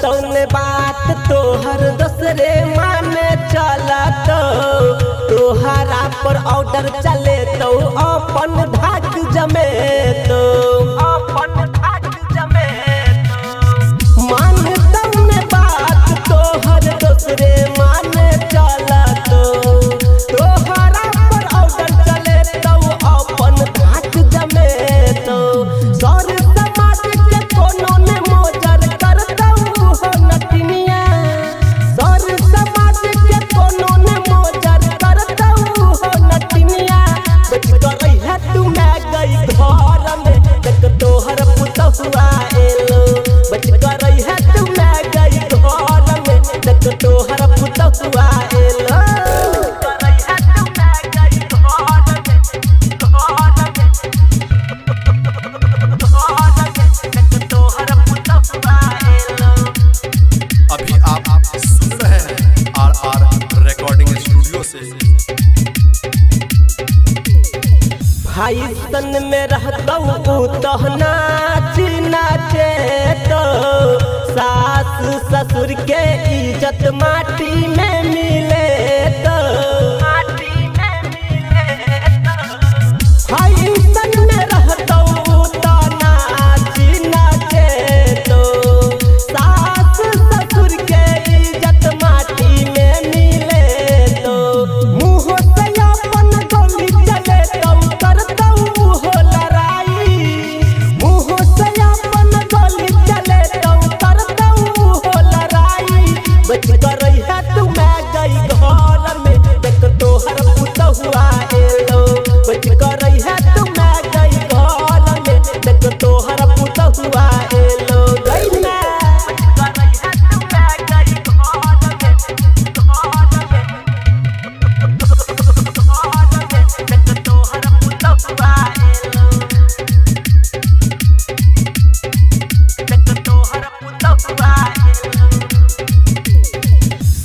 तौने बात तोहर दूसरे माने चला तोहरा पर ऑर्डर चले तो अपन धाक जमे तो मान तौने बात तोहर दूसरे माने चला तोहरा पर ऑर्डर चले तो अपन धाक जमे तो सर समाज के कोनो ने मोजर करता अभी आप सुन रहे हैं आर रिकॉर्डिंग स्टूडियो से। भाई सन में रहता तो नाचे तो सास ससुर के इज्जत माटी में मिले तो भाई सन में रहता तो नाचे तो सास ससुर के इज्जत माटी में मिले तो मुँह से अपन गोली चले तो करता हो लड़ाई मुँह से अपन गोली चले तो करता हो लड़ाई बच कर है तू मैं गई घर में देख तोहर पुतहुआ एलो बच कर है तू मैं गई घर में देख तोहर पुतहुआ एलो गई मैं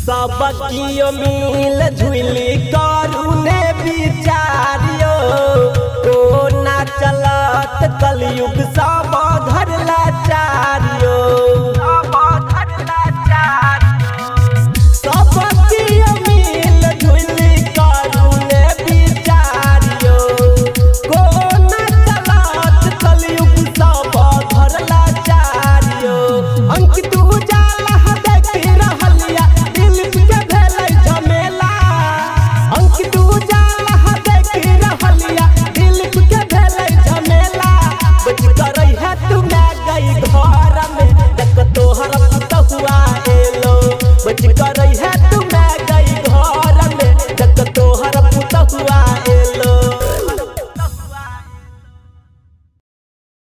सबकियो मिल झुली करू ने विचारियो को ना चलत कलयुग सब घर लाचारियो।